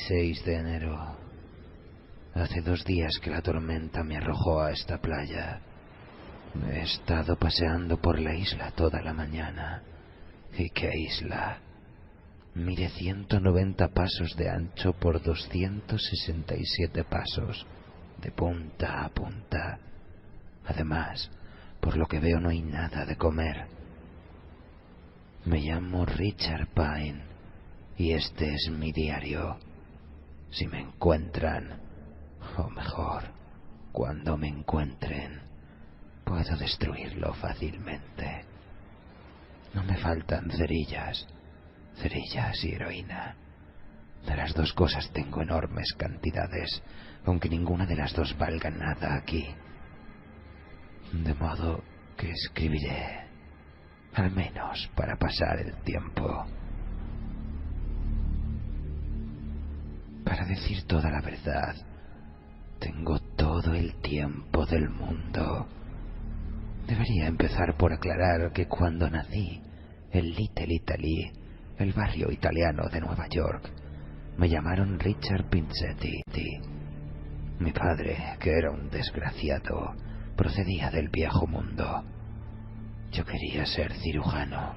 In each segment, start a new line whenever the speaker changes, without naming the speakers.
16 de enero. Hace 2 días que la tormenta me arrojó a esta playa. He estado paseando por la isla toda la mañana. ¿Y qué isla? Mide 190 pasos de ancho por 267 pasos, de punta a punta. Además, por lo que veo no hay nada de comer. Me llamo Richard Pine y este es mi diario. Si me encuentran, o mejor, cuando me encuentren, puedo destruirlo fácilmente. No me faltan cerillas y heroína. De las 2 cosas tengo enormes cantidades, aunque ninguna de las 2 valga nada aquí. De modo que escribiré, al menos para pasar el tiempo. Para decir toda la verdad, tengo todo el tiempo del mundo. Debería empezar por aclarar que cuando nací en Little Italy, el barrio italiano de Nueva York, me llamaron Richard Pinzetti. Mi padre, que era un desgraciado, procedía del viejo mundo. Yo quería ser cirujano.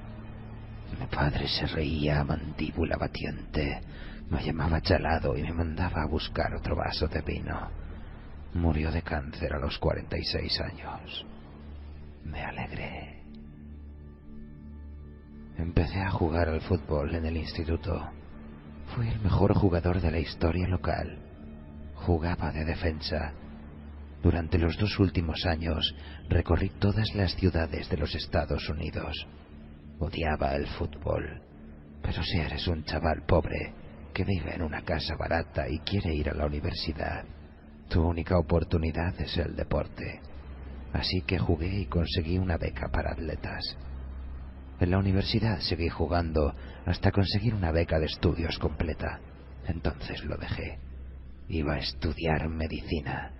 Mi padre se reía a mandíbula batiente, me llamaba chalado y me mandaba a buscar otro vaso de vino. Murió de cáncer a los 46 años. Me alegré. Empecé a jugar al fútbol en el instituto. Fui el mejor jugador de la historia local. Jugaba de defensa. Durante los 2 últimos años recorrí todas las ciudades de los Estados Unidos. Odiaba el fútbol, pero si eres un chaval pobre que vive en una casa barata y quiere ir a la universidad, tu única oportunidad es el deporte. Así que jugué y conseguí una beca para atletas. En la universidad seguí jugando hasta conseguir una beca de estudios completa. Entonces lo dejé. Iba a estudiar medicina.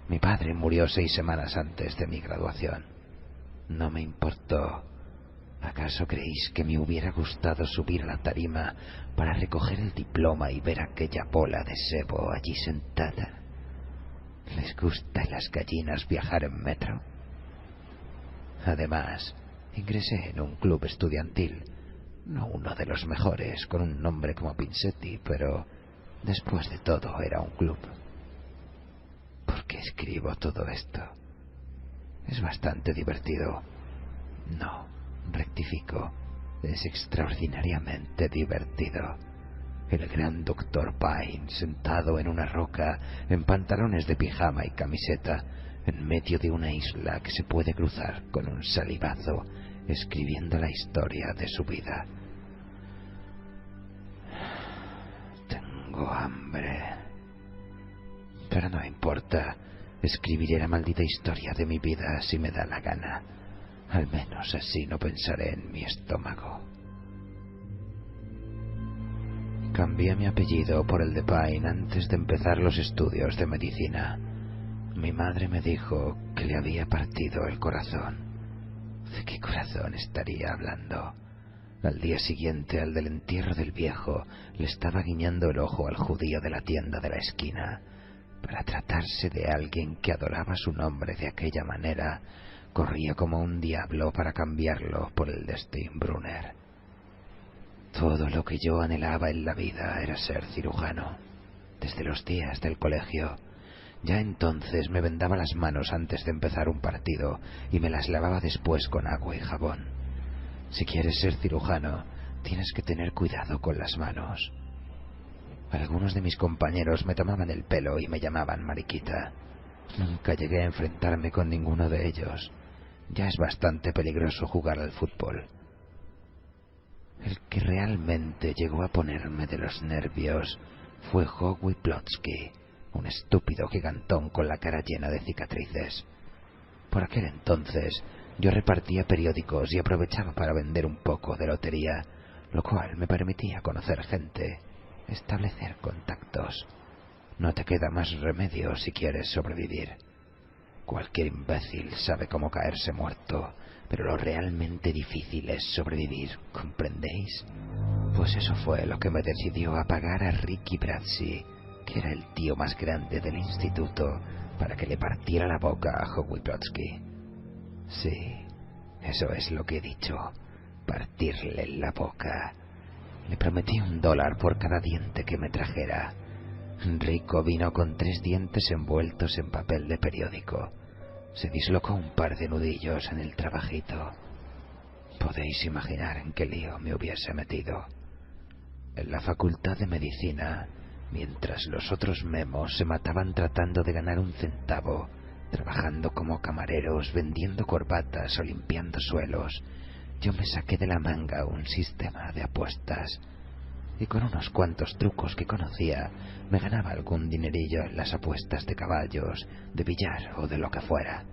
Mi padre murió 6 semanas antes de mi graduación. No me importó. ¿Acaso creéis que me hubiera gustado subir a la tarima para recoger el diploma y ver aquella bola de sebo allí sentada? ¿Les gusta a las gallinas viajar en metro? Además, ingresé en un club estudiantil, no uno de los mejores, con un nombre como Pinzetti, pero después de todo era un club. ¿Por qué escribo todo esto? Es bastante divertido. No, rectifico, es extraordinariamente divertido. El gran Dr. Pine, sentado en una roca, en pantalones de pijama y camiseta, en medio de una isla que se puede cruzar con un salivazo, escribiendo la historia de su vida. Tengo hambre. Pero no importa, escribiré la maldita historia de mi vida si me da la gana. Al menos así no pensaré en mi estómago. Cambié mi apellido por el de Pine antes de empezar los estudios de medicina. Mi madre me dijo que le había partido el corazón. ¿De qué corazón estaría hablando? Al día siguiente, al del entierro del viejo, le estaba guiñando el ojo al judío de la tienda de la esquina. Para tratarse de alguien que adoraba su nombre de aquella manera, corría como un diablo para cambiarlo por el de Steinbrunner. Todo lo que yo anhelaba en la vida era ser cirujano. Desde los días del colegio. Ya entonces me vendaba las manos antes de empezar un partido y me las lavaba después con agua y jabón. Si quieres ser cirujano, tienes que tener cuidado con las manos. Algunos de mis compañeros me tomaban el pelo y me llamaban mariquita. Nunca llegué a enfrentarme con ninguno de ellos. Ya es bastante peligroso jugar al fútbol. El que realmente llegó a ponerme de los nervios fue Howie Plotsky, un estúpido gigantón con la cara llena de cicatrices. Por aquel entonces yo repartía periódicos y aprovechaba para vender un poco de lotería, lo cual me permitía conocer gente, establecer contactos. No te queda más remedio si quieres sobrevivir. Cualquier imbécil sabe cómo caerse muerto, pero lo realmente difícil es sobrevivir, ¿comprendéis? Pues eso fue lo que me decidió a pagar a Ricky Brazzi, que era el tío más grande del instituto, para que le partiera la boca a Howie Brodsky. Sí, eso es lo que he dicho, partirle la boca. Le prometí $1 por cada diente que me trajera. Rico vino con 3 dientes envueltos en papel de periódico. Se dislocó un par de nudillos en el trabajito. Podéis imaginar en qué lío me hubiese metido. En la Facultad de Medicina, mientras los otros memos se mataban tratando de ganar un centavo, trabajando como camareros, vendiendo corbatas o limpiando suelos, yo me saqué de la manga un sistema de apuestas. Y con unos cuantos trucos que conocía, me ganaba algún dinerillo en las apuestas de caballos, de billar o de lo que fuera.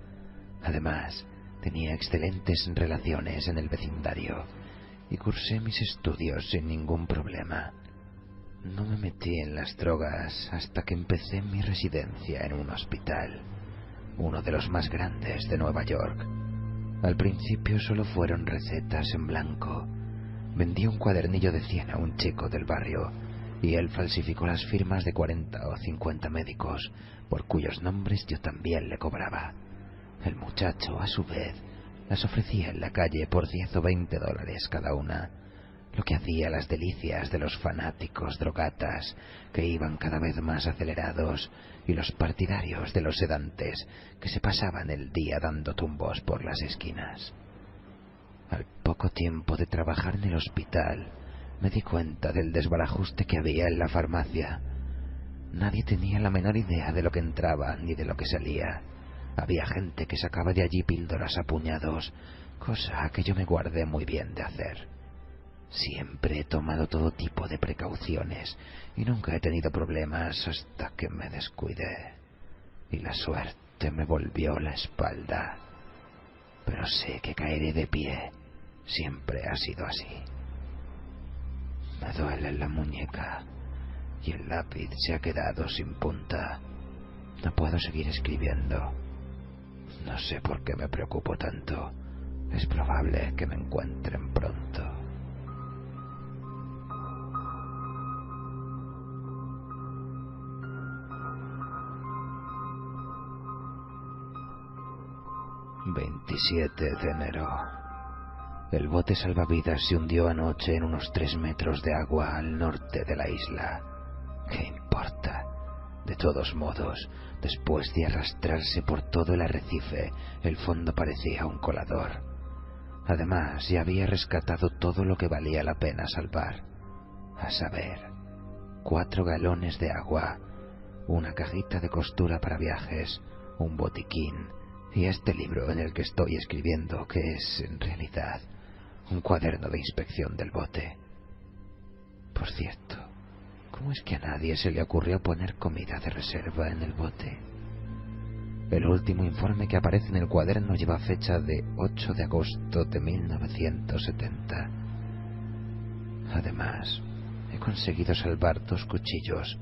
Además, tenía excelentes relaciones en el vecindario y cursé mis estudios sin ningún problema. No me metí en las drogas hasta que empecé mi residencia en un hospital, uno de los más grandes de Nueva York. Al principio solo fueron recetas en blanco. Vendí un cuadernillo de 100 a un chico del barrio y él falsificó las firmas de 40 o 50 médicos, por cuyos nombres yo también le cobraba. El muchacho, a su vez, las ofrecía en la calle por 10 o 20 dólares cada una, lo que hacía las delicias de los fanáticos drogatas, que iban cada vez más acelerados, y los partidarios de los sedantes, que se pasaban el día dando tumbos por las esquinas. Al poco tiempo de trabajar en el hospital, me di cuenta del desbarajuste que había en la farmacia. Nadie tenía la menor idea de lo que entraba ni de lo que salía. Había gente que sacaba de allí píldoras a puñados, cosa que yo me guardé muy bien de hacer. Siempre he tomado todo tipo de precauciones y nunca he tenido problemas hasta que me descuidé y la suerte me volvió la espalda. Pero sé que caeré de pie. Siempre ha sido así. Me duele la muñeca y el lápiz se ha quedado sin punta. No puedo seguir escribiendo. No sé por qué me preocupo tanto. Es probable que me encuentren pronto. ...27 de enero... El bote salvavidas se hundió anoche en unos 3 metros de agua al norte de la isla. ¿Qué importa? De todos modos, después de arrastrarse por todo el arrecife, el fondo parecía un colador. Además, ya había rescatado todo lo que valía la pena salvar. A saber, 4 galones de agua, una cajita de costura para viajes, un botiquín y este libro en el que estoy escribiendo, que es, en realidad, un cuaderno de inspección del bote. Por cierto, ¿cómo es que a nadie se le ocurrió poner comida de reserva en el bote? El último informe que aparece en el cuaderno lleva fecha de 8 de agosto de 1970. Además, he conseguido salvar 2 cuchillos,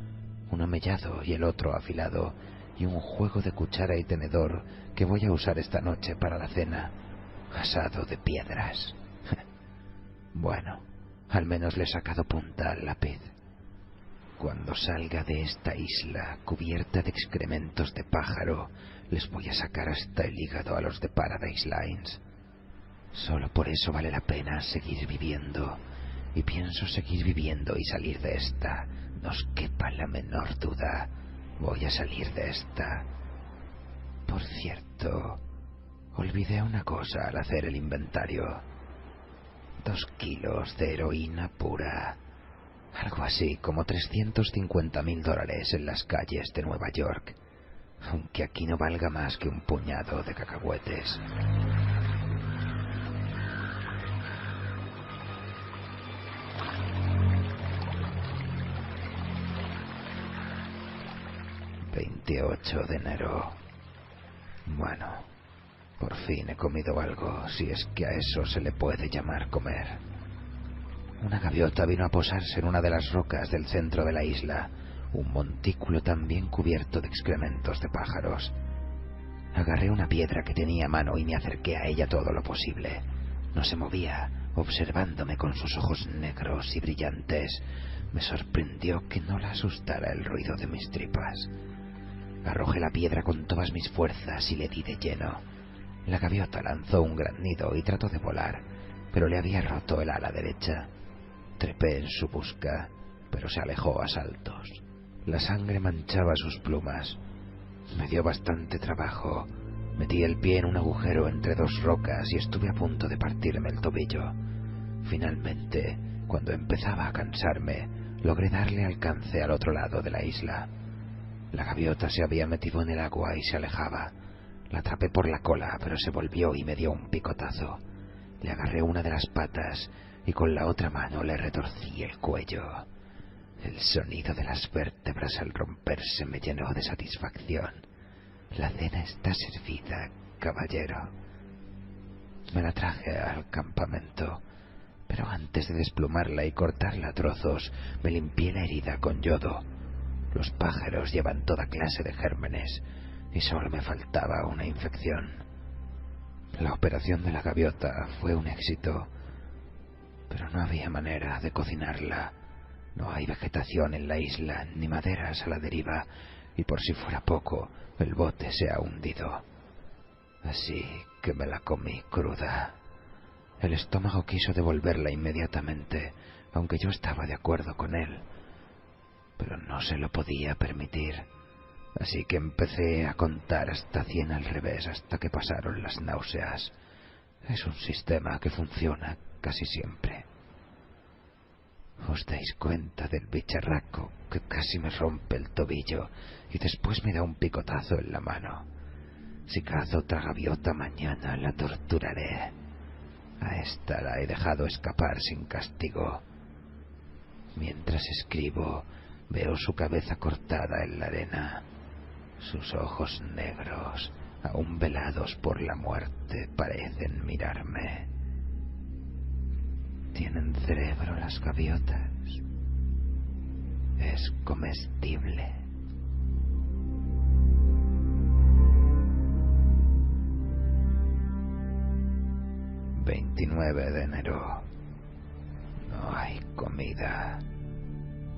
uno mellado y el otro afilado, y un juego de cuchara y tenedor que voy a usar esta noche para la cena, asado de piedras. Bueno, al menos le he sacado punta al lápiz. Cuando salga de esta isla cubierta de excrementos de pájaro, les voy a sacar hasta el hígado a los de Paradise Lines. Solo por eso vale la pena seguir viviendo, y pienso seguir viviendo y salir de esta, no os quepa la menor duda. Voy a salir de esta. Por cierto, olvidé una cosa al hacer el inventario. 2 kilos de heroína pura. Algo así como $350.000 en las calles de Nueva York. Aunque aquí no valga más que un puñado de cacahuetes. ...28 de enero... Bueno, por fin he comido algo, si es que a eso se le puede llamar comer. Una gaviota vino a posarse en una de las rocas del centro de la isla, un montículo también cubierto de excrementos de pájaros. Agarré una piedra que tenía a mano y me acerqué a ella todo lo posible. No se movía, observándome con sus ojos negros y brillantes. Me sorprendió que no la asustara el ruido de mis tripas. Arrojé la piedra con todas mis fuerzas y le di de lleno. La gaviota lanzó un gran nido y trató de volar, pero le había roto el ala derecha. Trepé en su busca, pero se alejó a saltos. La sangre manchaba sus plumas. Me dio bastante trabajo. Metí el pie en un agujero entre dos rocas y estuve a punto de partirme el tobillo. Finalmente, cuando empezaba a cansarme, logré darle alcance al otro lado de la isla. La gaviota se había metido en el agua y se alejaba. La atrapé por la cola, pero se volvió y me dio un picotazo. Le agarré una de las patas y con la otra mano le retorcí el cuello. El sonido de las vértebras al romperse me llenó de satisfacción. La cena está servida, caballero. Me la traje al campamento, pero antes de desplumarla y cortarla a trozos, me limpié la herida con yodo. Los pájaros llevan toda clase de gérmenes y solo me faltaba una infección. La operación de la gaviota fue un éxito, pero no había manera de cocinarla. No hay vegetación en la isla, ni maderas a la deriva, y por si fuera poco, el bote se ha hundido. Así que me la comí cruda. El estómago quiso devolverla inmediatamente, aunque yo estaba de acuerdo con él, pero no se lo podía permitir. Así que empecé a contar hasta 100 al revés hasta que pasaron las náuseas. Es un sistema que funciona casi siempre. ¿Os dais cuenta del bicharraco que casi me rompe el tobillo y después me da un picotazo en la mano? Si cazo otra gaviota mañana, la torturaré. A esta la he dejado escapar sin castigo. Mientras escribo, veo su cabeza cortada en la arena. Sus ojos negros, aún velados por la muerte, parecen mirarme. ¿Tienen cerebro las gaviotas? Es comestible. ...29 de enero... No hay comida.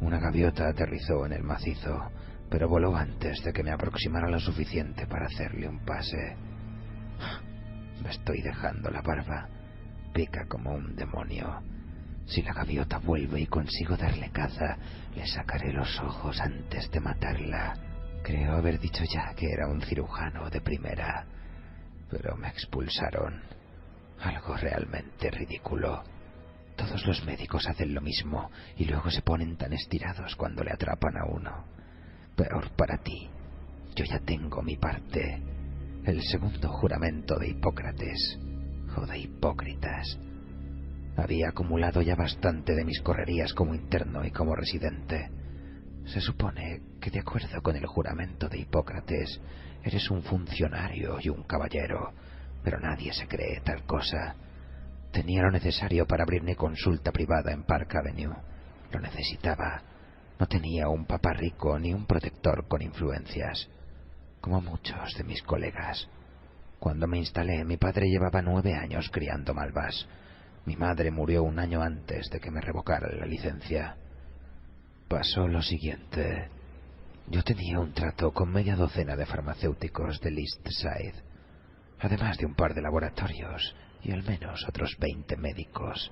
Una gaviota aterrizó en el macizo, pero voló antes de que me aproximara lo suficiente para hacerle un pase. Me estoy dejando la barba. Pica como un demonio. Si la gaviota vuelve y consigo darle caza, le sacaré los ojos antes de matarla. Creo haber dicho ya que era un cirujano de primera, pero me expulsaron. Algo realmente ridículo. Todos los médicos hacen lo mismo y luego se ponen tan estirados cuando le atrapan a uno. Peor para ti. Yo ya tengo mi parte. El segundo juramento de Hipócrates, o de Hipócritas. Había acumulado ya bastante de mis correrías como interno y como residente. Se supone que, de acuerdo con el juramento de Hipócrates, eres un funcionario y un caballero, pero nadie se cree tal cosa. Tenía lo necesario para abrir mi consulta privada en Park Avenue. Lo necesitaba. No tenía un papá rico ni un protector con influencias, como muchos de mis colegas. Cuando me instalé, mi padre llevaba 9 años criando malvas. Mi madre murió un año antes de que me revocaran la licencia. Pasó lo siguiente. Yo tenía un trato con media docena de farmacéuticos del East Side, además de un par de laboratorios y al menos otros 20 médicos.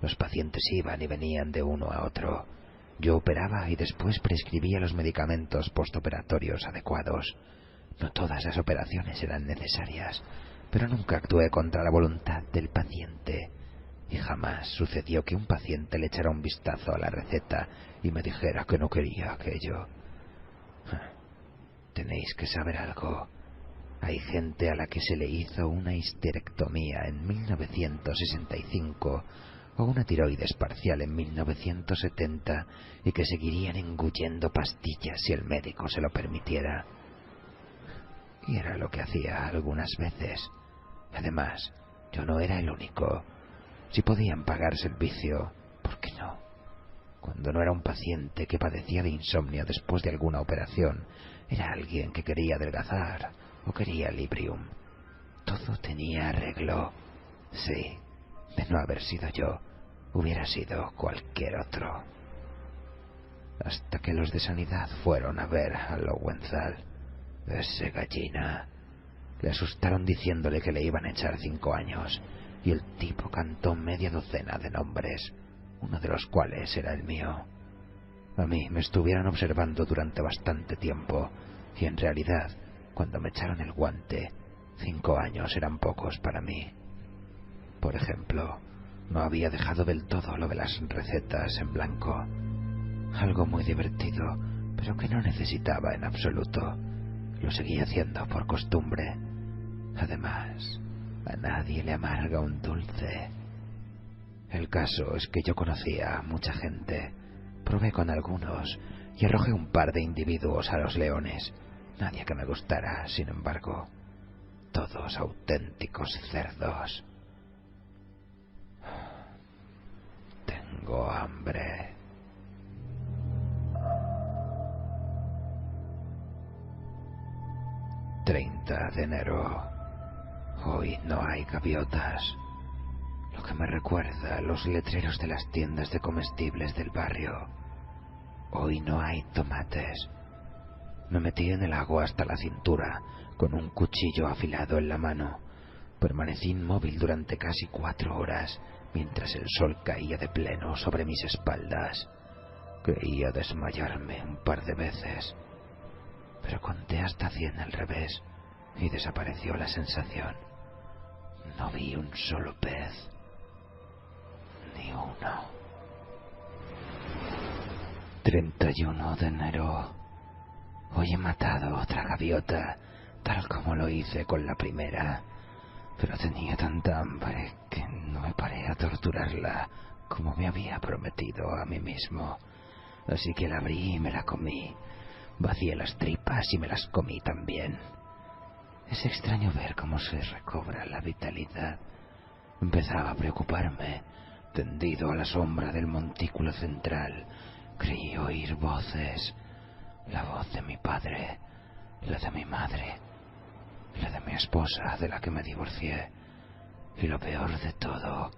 Los pacientes iban y venían de uno a otro. Yo operaba y después prescribía los medicamentos postoperatorios adecuados. No todas las operaciones eran necesarias, pero nunca actué contra la voluntad del paciente. Y jamás sucedió que un paciente le echara un vistazo a la receta y me dijera que no quería aquello. Tenéis que saber algo. Hay gente a la que se le hizo una histerectomía en 1965 o una tiroides parcial en 1970 y que seguirían engullendo pastillas si el médico se lo permitiera. Y era lo que hacía algunas veces. Además, yo no era el único. Si podían pagar servicio, ¿por qué no? Cuando no era un paciente que padecía de insomnio después de alguna operación, era alguien que quería adelgazar o quería Librium. Todo tenía arreglo. Sí, De no haber sido yo, hubiera sido cualquier otro. Hasta que los de sanidad fueron a ver a Lowenthal. Ese gallina. Le asustaron diciéndole que le iban a echar 5 años, y el tipo cantó media docena de nombres, uno de los cuales era el mío. A mí me estuvieron observando durante bastante tiempo, y en realidad, cuando me echaron el guante, 5 años eran pocos para mí. Por ejemplo, no había dejado del todo lo de las recetas en blanco. Algo muy divertido, pero que no necesitaba en absoluto. Lo seguía haciendo por costumbre. Además, a nadie le amarga un dulce. El caso es que yo conocía a mucha gente. Probé con algunos y arrojé un par de individuos a los leones. Nadie que me gustara, sin embargo. Todos auténticos cerdos. Tengo hambre. 30 de enero. Hoy no hay gaviotas. Lo que me recuerda a los letreros de las tiendas de comestibles del barrio. Hoy no hay tomates. Me metí en el agua hasta la cintura, con un cuchillo afilado en la mano. Permanecí inmóvil durante casi 4 horas, mientras el sol caía de pleno sobre mis espaldas. Creía desmayarme un par de veces, pero conté hasta 100 al revés, y desapareció la sensación. No vi un solo pez. Ni uno. 31 de enero. Hoy he matado otra gaviota, tal como lo hice con la primera, pero tenía tanta hambre que no me paré a torturarla como me había prometido a mí mismo. Así que la abrí y me la comí. Vacié las tripas y me las comí también. Es extraño ver cómo se recobra la vitalidad. Empezaba a preocuparme. Tendido a la sombra del montículo central, creí oír voces. La voz de mi padre, la de mi madre, la de mi esposa, de la que me divorcié. Y lo peor de todo,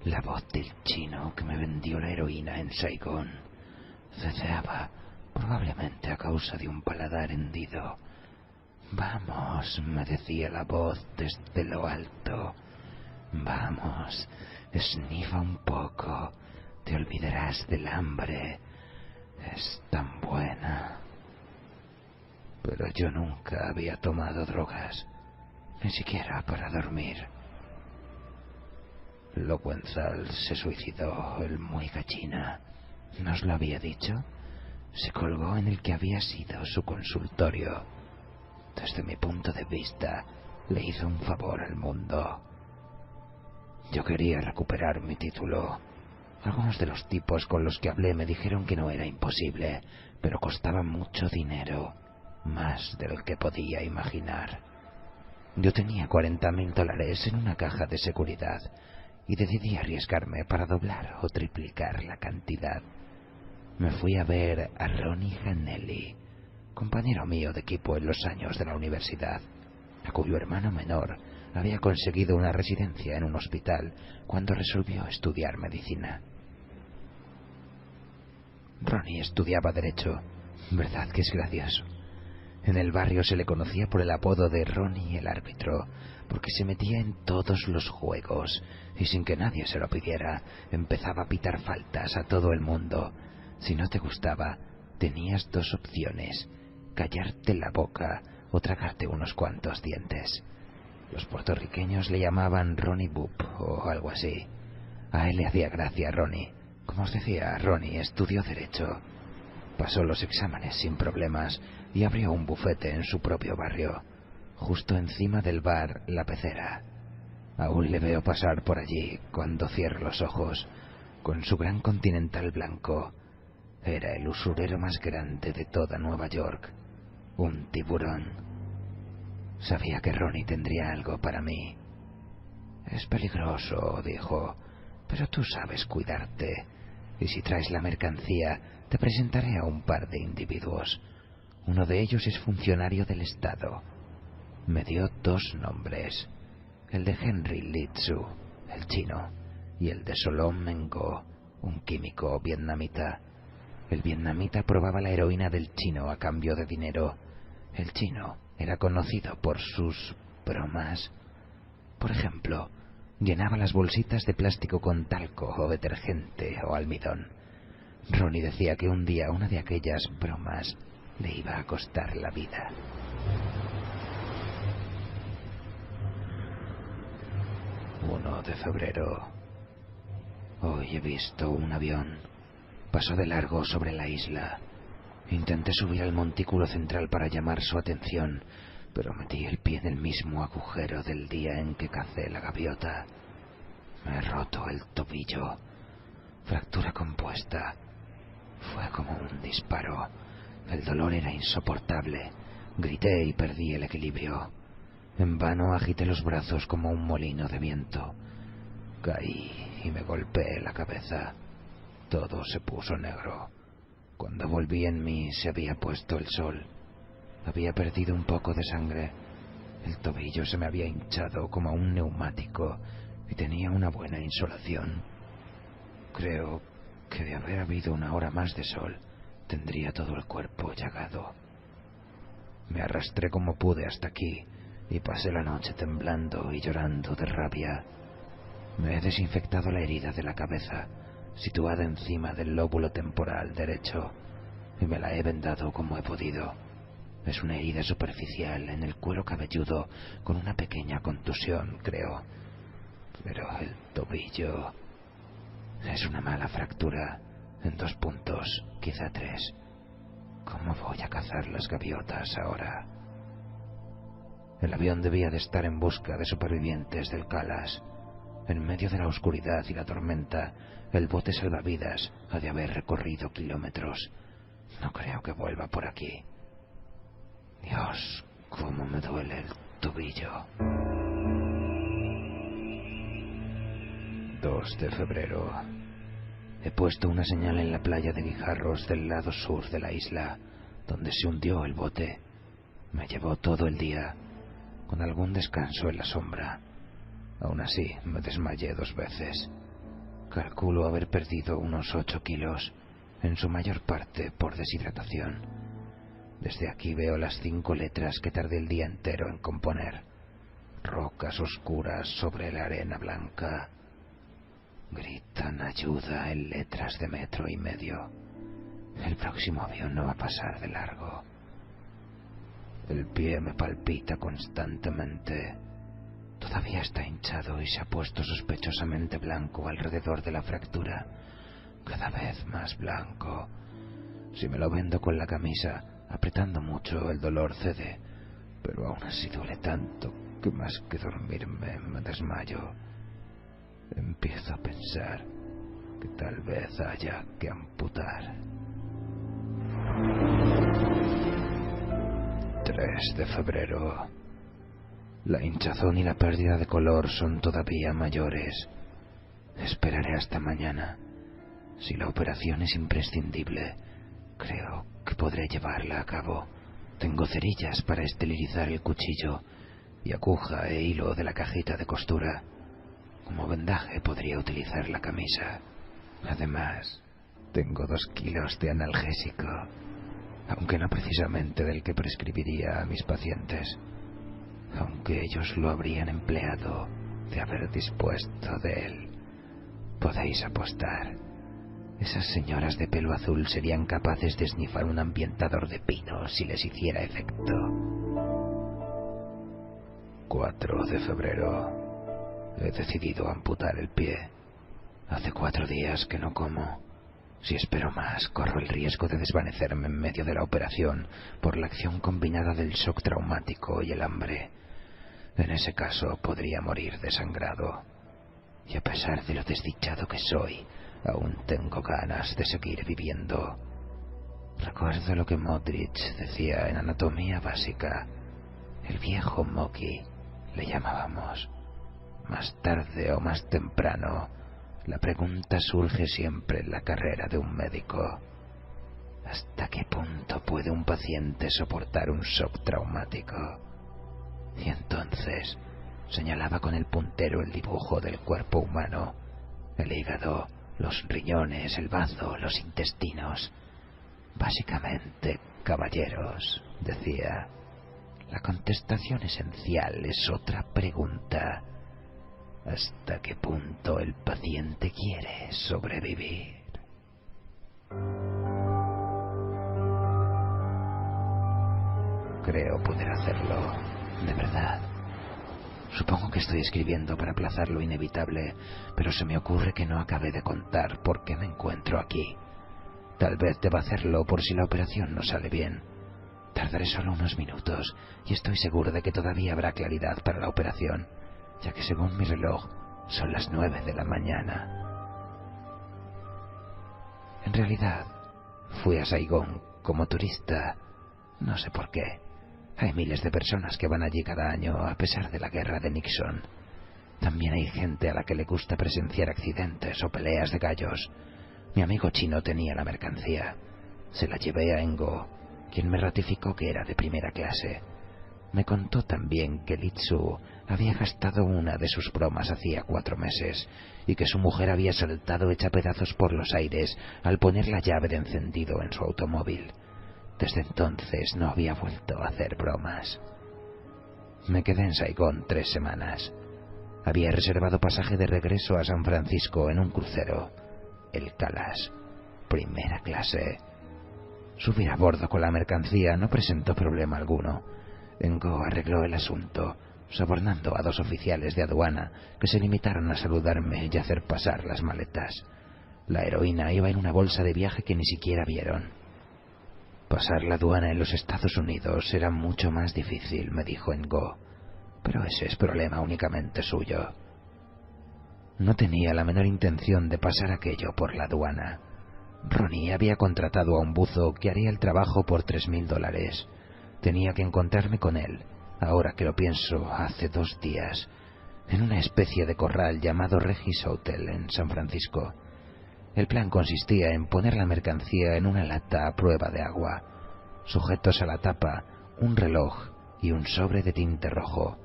la voz del chino que me vendió la heroína en Saigón. Ceceaba, probablemente a causa de un paladar hendido. Vamos, me decía la voz desde lo alto. Vamos, esnifa un poco, te olvidarás del hambre. Es tan buena. Pero yo nunca había tomado drogas, ni siquiera para dormir. Lowenthal se suicidó, el muy gallina. ¿No os lo había dicho? Se colgó en el que había sido su consultorio. Desde mi punto de vista, le hizo un favor al mundo. Yo quería recuperar mi título. Algunos de los tipos con los que hablé me dijeron que no era imposible, pero costaba mucho dinero, más de lo que podía imaginar. Yo tenía $40,000 en una caja de seguridad y decidí arriesgarme para doblar o triplicar la cantidad. Me fui a ver a Ronnie Hanelli, compañero mío de equipo en los años de la universidad, a cuyo hermano menor había conseguido una residencia en un hospital cuando resolvió estudiar medicina. Ronnie estudiaba Derecho, ¿verdad que es gracioso? En el barrio se le conocía por el apodo de Ronnie el árbitro, porque se metía en todos los juegos y sin que nadie se lo pidiera, empezaba a pitar faltas a todo el mundo. Si no te gustaba, tenías 2 opciones: callarte la boca o tragarte unos cuantos dientes. Los puertorriqueños le llamaban Ronnie Boop o algo así. A él le hacía gracia Ronnie. Como os decía, Ronnie estudió Derecho. Pasó los exámenes sin problemas y abrió un bufete en su propio barrio, justo encima del bar La Pecera. Aún le veo pasar por allí cuando cierro los ojos, con su gran Continental blanco. Era el usurero más grande de toda Nueva York, un tiburón. Sabía que Ronnie tendría algo para mí. Es peligroso, dijo, pero tú sabes cuidarte, y si traes la mercancía, te presentaré a un par de individuos. Uno de ellos es funcionario del Estado. Me dio 2 nombres, el de Henry Litsu, el chino, y el de Solom Mengó, un químico vietnamita. El vietnamita probaba la heroína del chino a cambio de dinero. El chino era conocido por sus bromas. Por ejemplo, llenaba las bolsitas de plástico con talco o detergente o almidón. Ronnie decía que un día una de aquellas bromas le iba a costar la vida. «1 de febrero. Hoy he visto un avión. Pasó de largo sobre la isla. Intenté subir al montículo central para llamar su atención, pero metí el pie en el mismo agujero del día en que cacé la gaviota. Me he roto el tobillo. Fractura compuesta. Fue como un disparo. El dolor era insoportable. Grité y perdí el equilibrio. En vano agité los brazos como un molino de viento. Caí y me golpeé la cabeza. Todo se puso negro. Cuando volví en mí se había puesto el sol. Había perdido un poco de sangre. El tobillo se me había hinchado como un neumático y tenía una buena insolación. Creo que de haber habido una hora más de sol, tendría todo el cuerpo llagado. Me arrastré como pude hasta aquí y pasé la noche temblando y llorando de rabia. Me he desinfectado la herida de la cabeza, situada encima del lóbulo temporal derecho, y me la he vendado como he podido. Es una herida superficial en el cuero cabelludo con una pequeña contusión, creo. Pero el tobillo es una mala fractura en 2 puntos, quizá 3. ¿Cómo voy a cazar las gaviotas ahora? El avión debía de estar en busca de supervivientes del Calas. En medio de la oscuridad y la tormenta, el bote salvavidas ha de haber recorrido kilómetros. No creo que vuelva por aquí. Dios, cómo me duele el tobillo. 2 de febrero. He puesto una señal en la playa de Guijarros del lado sur de la isla, donde se hundió el bote. Me llevó todo el día, con algún descanso en la sombra. Aún así, me desmayé 2 veces. Calculo haber perdido unos 8 kilos, en su mayor parte por deshidratación. Desde aquí veo las 5 letras que tardé el día entero en componer. Rocas oscuras sobre la arena blanca. Gritan ayuda en letras de 1,5 metros. El próximo avión no va a pasar de largo. El pie me palpita constantemente. Todavía está hinchado y se ha puesto sospechosamente blanco alrededor de la fractura. Cada vez más blanco. Si me lo vendo con la camisa, apretando mucho, el dolor cede, pero aún así duele tanto que más que dormirme me desmayo. Empiezo a pensar que tal vez haya que amputar. 3 de febrero. La hinchazón y la pérdida de color son todavía mayores. Esperaré hasta mañana. Si la operación es imprescindible, creo que podré llevarla a cabo. Tengo cerillas para esterilizar el cuchillo y aguja e hilo de la cajita de costura. Como vendaje podría utilizar la camisa. Además, tengo 2 kilos de analgésico, aunque no precisamente del que prescribiría a mis pacientes, aunque ellos lo habrían empleado de haber dispuesto de él. Podéis apostar. Esas señoras de pelo azul serían capaces de esnifar un ambientador de pino si les hiciera efecto. 4 de febrero. He decidido amputar el pie. Hace 4 días que no como. Si espero más, corro el riesgo de desvanecerme en medio de la operación por la acción combinada del shock traumático y el hambre. En ese caso podría morir desangrado. Y a pesar de lo desdichado que soy, aún tengo ganas de seguir viviendo. Recuerdo lo que Modric decía en Anatomía Básica. El viejo Moki, le llamábamos. Más tarde o más temprano, la pregunta surge siempre en la carrera de un médico. ¿Hasta qué punto puede un paciente soportar un shock traumático? Y entonces señalaba con el puntero el dibujo del cuerpo humano, el hígado, los riñones, el bazo, los intestinos. Básicamente, caballeros, decía, la contestación esencial es otra pregunta. ¿Hasta qué punto el paciente quiere sobrevivir? Creo poder hacerlo, de verdad. Supongo que estoy escribiendo para aplazar lo inevitable, pero se me ocurre que no acabé de contar por qué me encuentro aquí. Tal vez deba hacerlo por si la operación no sale bien. Tardaré solo unos minutos y estoy seguro de que todavía habrá claridad para la operación, ya que según mi reloj son las 9 de la mañana. En realidad, fui a Saigón como turista, no sé por qué. Hay miles de personas que van allí cada año a pesar de la guerra de Nixon. También hay gente a la que le gusta presenciar accidentes o peleas de gallos. Mi amigo chino tenía la mercancía. Se la llevé a Engo, quien me ratificó que era de primera clase. Me contó también que Litsu había gastado una de sus bromas hacía 4 meses y que su mujer había saltado hecha pedazos por los aires al poner la llave de encendido en su automóvil. Desde entonces no había vuelto a hacer bromas. Me quedé en Saigón 3 semanas. Había reservado pasaje de regreso a San Francisco en un crucero, el Calas, primera clase. Subir a bordo con la mercancía no presentó problema alguno. Engo arregló el asunto, sobornando a 2 oficiales de aduana que se limitaron a saludarme y hacer pasar las maletas. La heroína iba en una bolsa de viaje que ni siquiera vieron. Pasar la aduana en los Estados Unidos era mucho más difícil, me dijo Engo, pero ese es problema únicamente suyo. No tenía la menor intención de pasar aquello por la aduana. Ronnie había contratado a un buzo que haría el trabajo por $3,000. Tenía que encontrarme con él, ahora que lo pienso, hace 2 días, en una especie de corral llamado Regis Hotel en San Francisco. El plan consistía en poner la mercancía en una lata a prueba de agua, sujetos a la tapa un reloj y un sobre de tinte rojo.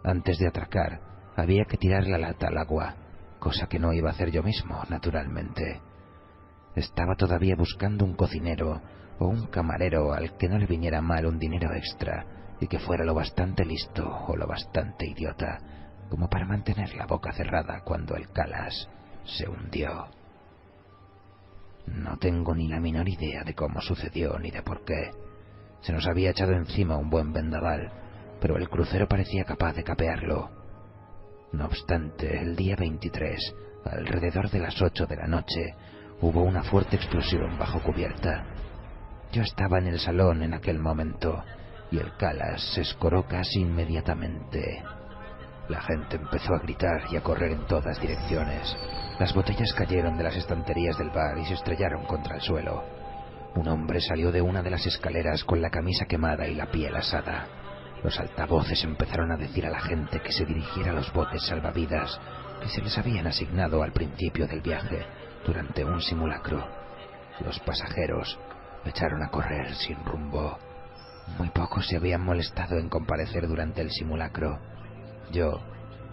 Antes de atracar, había que tirar la lata al agua, cosa que no iba a hacer yo mismo, naturalmente. Estaba todavía buscando un cocinero o un camarero al que no le viniera mal un dinero extra y que fuera lo bastante listo o lo bastante idiota como para mantener la boca cerrada cuando el Calas se hundió. No tengo ni la menor idea de cómo sucedió ni de por qué. Se nos había echado encima un buen vendaval, pero el crucero parecía capaz de capearlo. No obstante, el día 23, alrededor de las 8 de la noche, hubo una fuerte explosión bajo cubierta. Yo estaba en el salón en aquel momento, y el Calas se escoró casi inmediatamente. La gente empezó a gritar y a correr en todas direcciones. Las botellas cayeron de las estanterías del bar y se estrellaron contra el suelo. Un hombre salió de una de las escaleras con la camisa quemada y la piel asada. Los altavoces empezaron a decir a la gente que se dirigiera a los botes salvavidas que se les habían asignado al principio del viaje durante un simulacro. Los pasajeros echaron a correr sin rumbo. Muy pocos se habían molestado en comparecer durante el simulacro. Yo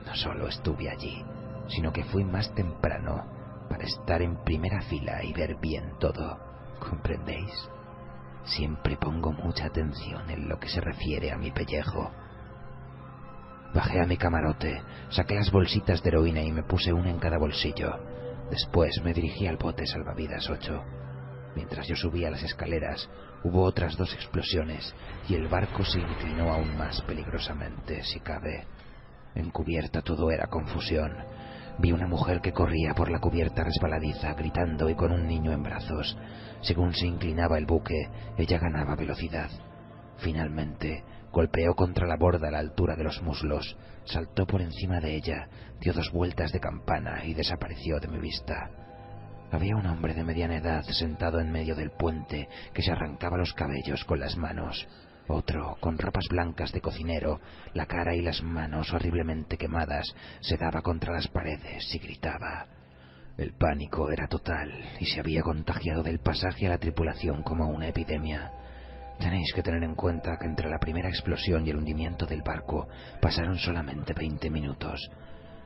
no solo estuve allí, sino que fui más temprano para estar en primera fila y ver bien todo. ¿Comprendéis? Siempre pongo mucha atención en lo que se refiere a mi pellejo. Bajé a mi camarote, saqué las bolsitas de heroína y me puse una en cada bolsillo. Después me dirigí al bote salvavidas 8. Mientras yo subía las escaleras, hubo otras 2 explosiones y el barco se inclinó aún más peligrosamente, si cabe. En cubierta todo era confusión. Vi una mujer que corría por la cubierta resbaladiza, gritando y con un niño en brazos. Según se inclinaba el buque, ella ganaba velocidad. Finalmente, golpeó contra la borda a la altura de los muslos, saltó por encima de ella, dio 2 vueltas de campana y desapareció de mi vista. Había un hombre de mediana edad sentado en medio del puente que se arrancaba los cabellos con las manos. Otro, con ropas blancas de cocinero, la cara y las manos horriblemente quemadas, se daba contra las paredes y gritaba. El pánico era total y se había contagiado del pasaje a la tripulación como una epidemia. Tenéis que tener en cuenta que entre la primera explosión y el hundimiento del barco pasaron solamente 20 minutos.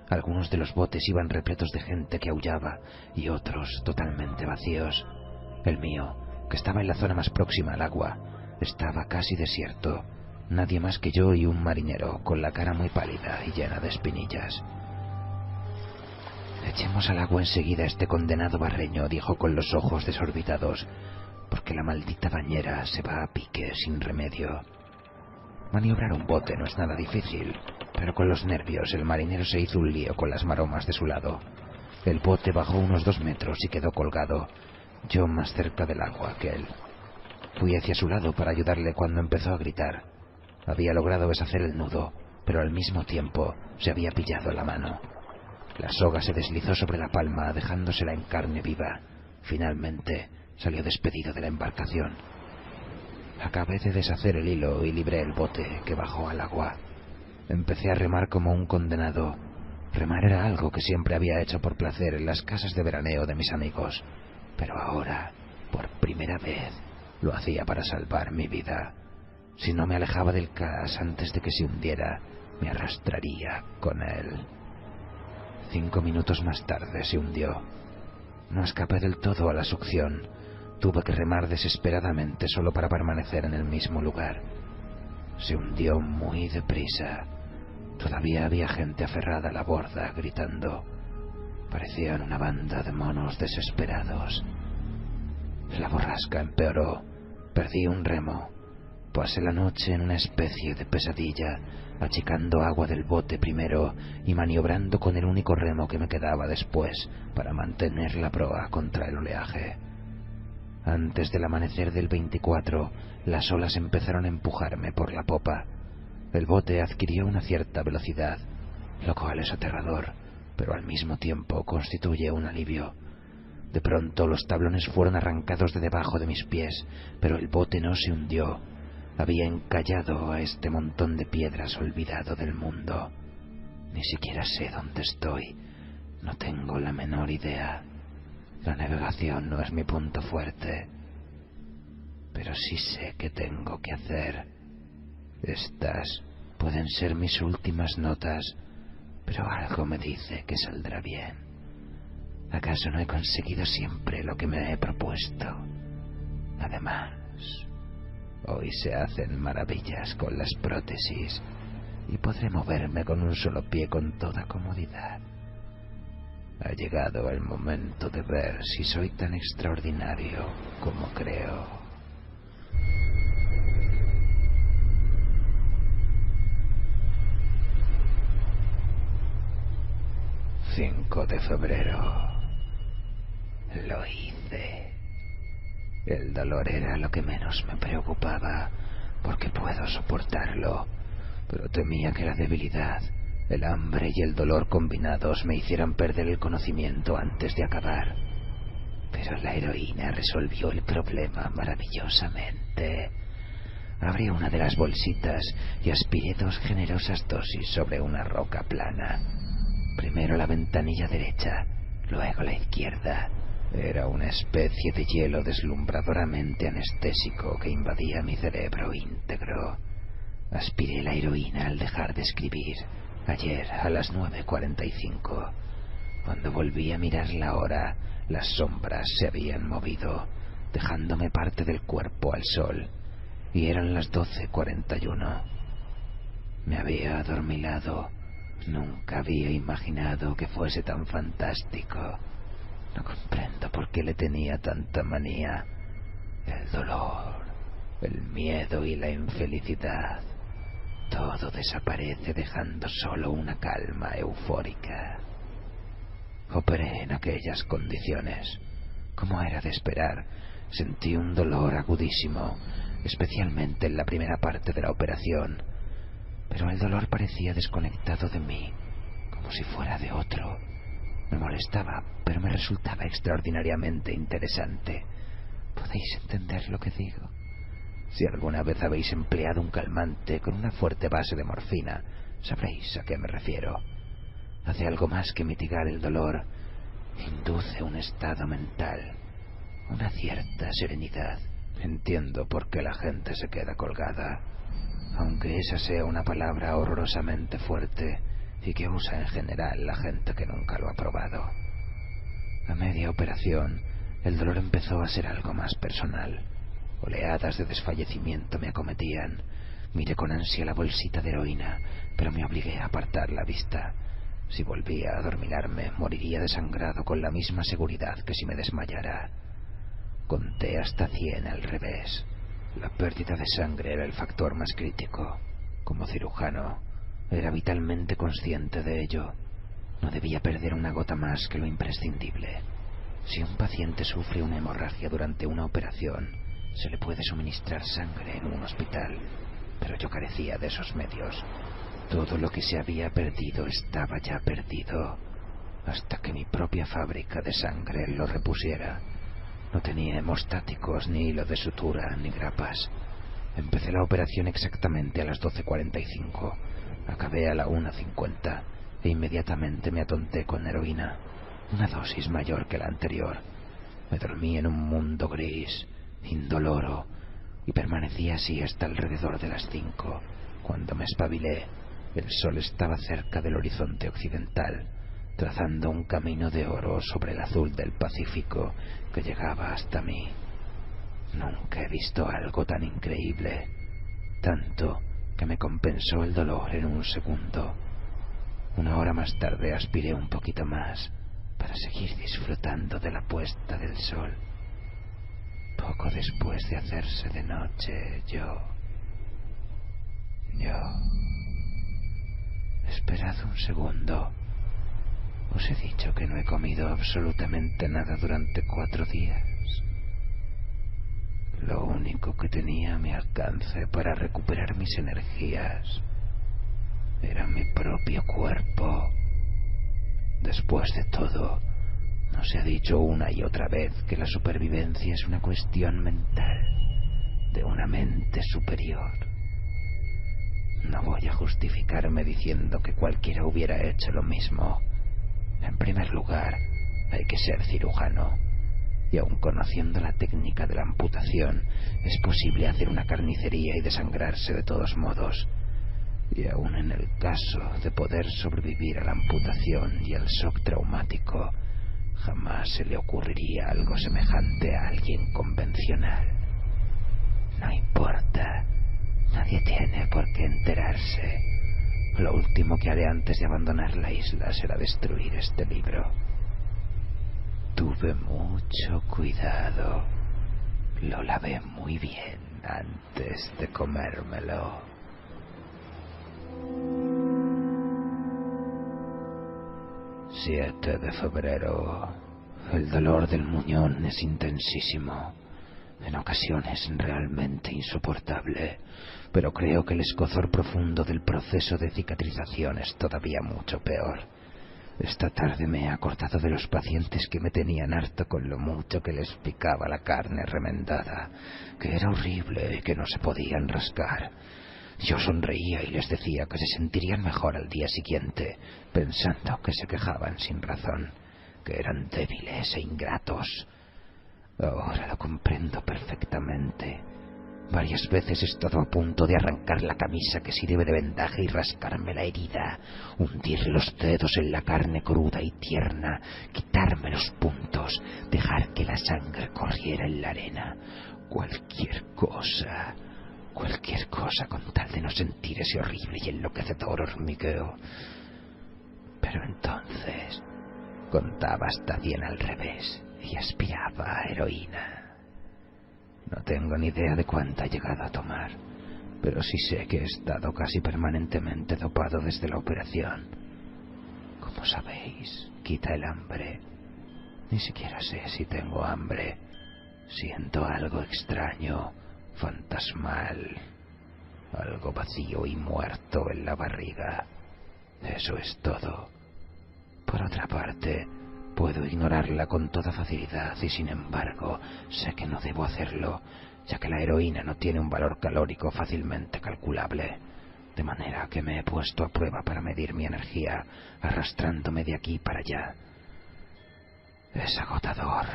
Algunos de los botes iban repletos de gente que aullaba y otros totalmente vacíos. El mío, que estaba en la zona más próxima al agua, estaba casi desierto. Nadie más que yo y un marinero, con la cara muy pálida y llena de espinillas. «Echemos al agua enseguida a este condenado barreño», dijo con los ojos desorbitados, «porque la maldita bañera se va a pique sin remedio». Maniobrar un bote no es nada difícil, pero con los nervios el marinero se hizo un lío con las maromas de su lado. El bote bajó unos 2 metros y quedó colgado, yo más cerca del agua que él. Fui hacia su lado para ayudarle cuando empezó a gritar. Había logrado deshacer el nudo, pero al mismo tiempo se había pillado la mano. La soga se deslizó sobre la palma, dejándosela en carne viva. Finalmente salió despedido de la embarcación. Acabé de deshacer el hilo y libré el bote, que bajó al agua. Empecé a remar como un condenado. Remar era algo que siempre había hecho por placer en las casas de veraneo de mis amigos, pero ahora, por primera vez, lo hacía para salvar mi vida. Si no me alejaba del Caas antes de que se hundiera, me arrastraría con él. 5 minutos más tarde se hundió. No escapé del todo a la succión. Tuve que remar desesperadamente solo para permanecer en el mismo lugar. Se hundió muy deprisa. Todavía había gente aferrada a la borda, gritando. Parecían una banda de monos desesperados. La borrasca empeoró. Perdí un remo. Pasé la noche en una especie de pesadilla, achicando agua del bote primero y maniobrando con el único remo que me quedaba después para mantener la proa contra el oleaje. Antes del amanecer del 24, las olas empezaron a empujarme por la popa. El bote adquirió una cierta velocidad, lo cual es aterrador, pero al mismo tiempo constituye un alivio. De pronto los tablones fueron arrancados de debajo de mis pies, pero el bote no se hundió. Había encallado a este montón de piedras olvidado del mundo. Ni siquiera sé dónde estoy. No tengo la menor idea. La navegación no es mi punto fuerte, pero sí sé qué tengo que hacer. Estas pueden ser mis últimas notas, pero algo me dice que saldrá bien. ¿Acaso no he conseguido siempre lo que me he propuesto? Además, hoy se hacen maravillas con las prótesis y podré moverme con un solo pie con toda comodidad. Ha llegado el momento de ver si soy tan extraordinario como creo. 5 de febrero. Lo hice. El dolor era lo que menos me preocupaba, porque puedo soportarlo, pero temía que la debilidad, el hambre y el dolor combinados me hicieran perder el conocimiento antes de acabar. Pero la heroína resolvió el problema maravillosamente. Abrí una de las bolsitas y aspiré 2 generosas dosis sobre una roca plana. Primero la ventanilla derecha, luego la izquierda. Era una especie de hielo deslumbradoramente anestésico que invadía mi cerebro íntegro. Aspiré la heroína al dejar de escribir, ayer a las 9:45. Cuando volví a mirar la hora, las sombras se habían movido, dejándome parte del cuerpo al sol, y eran las 12:41. Me había adormilado. Nunca había imaginado que fuese tan fantástico. No comprendo por qué le tenía tanta manía. El dolor, el miedo y la infelicidad. Todo desaparece dejando solo una calma eufórica. Operé en aquellas condiciones. Como era de esperar, sentí un dolor agudísimo, especialmente en la primera parte de la operación. Pero el dolor parecía desconectado de mí, como si fuera de otro. Me molestaba, pero me resultaba extraordinariamente interesante. ¿Podéis entender lo que digo? Si alguna vez habéis empleado un calmante con una fuerte base de morfina, sabréis a qué me refiero. Hace algo más que mitigar el dolor. Induce un estado mental, una cierta serenidad. Entiendo por qué la gente se queda colgada. Aunque esa sea una palabra horrorosamente fuerte, y que usa en general la gente que nunca lo ha probado. A media operación, el dolor empezó a ser algo más personal. Oleadas de desfallecimiento me acometían. Miré con ansia la bolsita de heroína, pero me obligué a apartar la vista. Si volvía a adormilarme, moriría desangrado con la misma seguridad que si me desmayara. Conté hasta 100 al revés. La pérdida de sangre era el factor más crítico. Como cirujano, era vitalmente consciente de ello. No debía perder una gota más que lo imprescindible. Si un paciente sufre una hemorragia durante una operación, se le puede suministrar sangre en un hospital, pero yo carecía de esos medios. Todo lo que se había perdido estaba ya perdido, hasta que mi propia fábrica de sangre lo repusiera. No tenía hemostáticos, ni hilo de sutura, ni grapas. Empecé la operación exactamente a las 12:45. Acabé a la 1:50 e inmediatamente me atonté con heroína, una dosis mayor que la anterior. Me dormí en un mundo gris, indoloro, y permanecí así hasta alrededor de las 5. Cuando me espabilé, el sol estaba cerca del horizonte occidental, trazando un camino de oro sobre el azul del Pacífico que llegaba hasta mí. Nunca he visto algo tan increíble, tanto que me compensó el dolor en un segundo. 1 hora más tarde aspiré un poquito más para seguir disfrutando de la puesta del sol. Poco después de hacerse de noche, yo... Esperad un segundo. Os he dicho que no he comido absolutamente nada durante 4 días. Lo único que tenía a mi alcance para recuperar mis energías era mi propio cuerpo. Después de todo, ¿no se ha dicho una y otra vez que la supervivencia es una cuestión mental, de una mente superior? No voy a justificarme diciendo que cualquiera hubiera hecho lo mismo. En primer lugar, hay que ser cirujano, y aun conociendo la técnica de la amputación, es posible hacer una carnicería y desangrarse de todos modos. Y aun en el caso de poder sobrevivir a la amputación y el shock traumático, jamás se le ocurriría algo semejante a alguien convencional. No importa, nadie tiene por qué enterarse. Lo último que haré antes de abandonar la isla será destruir este libro. Tuve mucho cuidado. Lo lavé muy bien antes de comérmelo. «7 de febrero. El dolor del muñón es intensísimo. En ocasiones realmente insoportable, pero creo que el escozor profundo del proceso de cicatrización es todavía mucho peor. Esta tarde me he acordado de los pacientes que me tenían harto con lo mucho que les picaba la carne remendada, que era horrible y que no se podían rascar. Yo sonreía y les decía que se sentirían mejor al día siguiente, pensando que se quejaban sin razón, que eran débiles e ingratos. Ahora lo comprendo perfectamente. Varias veces he estado a punto de arrancar la camisa que sirve de vendaje y rascarme la herida, hundir los dedos en la carne cruda y tierna, quitarme los puntos, dejar que la sangre corriera en la arena. Cualquier cosa con tal de no sentir ese horrible y enloquecedor hormigueo. Pero entonces contaba hasta 100 al revés y aspiraba a heroína. No tengo ni idea de cuánta he llegado a tomar, pero sí sé que he estado casi permanentemente dopado desde la operación. Como sabéis, quita el hambre. Ni siquiera sé si tengo hambre. Siento algo extraño, fantasmal, algo vacío y muerto en la barriga. Eso es todo. Por otra parte, puedo ignorarla con toda facilidad y sin embargo sé que no debo hacerlo, ya que la heroína no tiene un valor calórico fácilmente calculable, de manera que me he puesto a prueba para medir mi energía, arrastrándome de aquí para allá. Es agotador.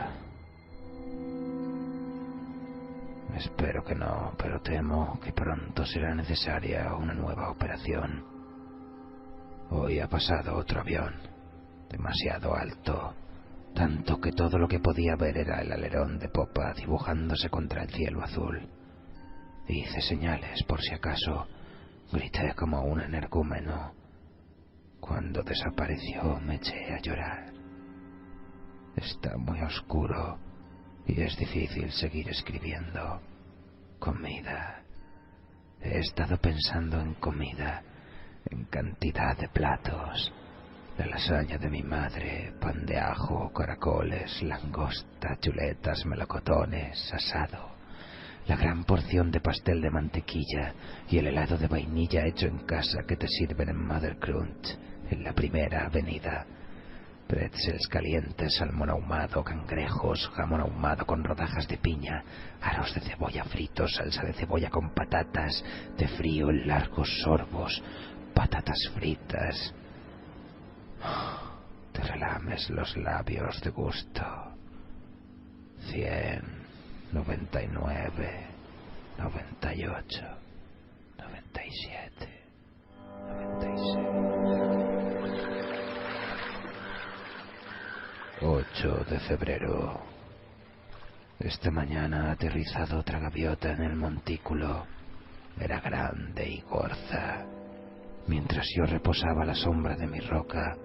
Espero que no, pero temo que pronto será necesaria una nueva operación. Hoy ha pasado otro avión, demasiado alto, tanto que todo lo que podía ver era el alerón de popa dibujándose contra el cielo azul. Hice señales por si acaso, grité como un energúmeno. Cuando desapareció me eché a llorar. Está muy oscuro y es difícil seguir escribiendo. Comida. He estado pensando en comida, en cantidad de platos. La lasaña de mi madre, pan de ajo, caracoles, langosta, chuletas, melocotones, asado. La gran porción de pastel de mantequilla y el helado de vainilla hecho en casa que te sirven en Mother Crunch, en la Primera Avenida. Pretzels calientes, salmón ahumado, cangrejos, jamón ahumado con rodajas de piña, aros de cebolla fritos, salsa de cebolla con patatas, de frío en largos sorbos, patatas fritas. Te relames los labios de gusto. 100, 99, 98, 97, 96. 8 de febrero. Esta mañana ha aterrizado otra gaviota en el montículo. Era grande y gorda. Mientras yo reposaba a la sombra de mi roca,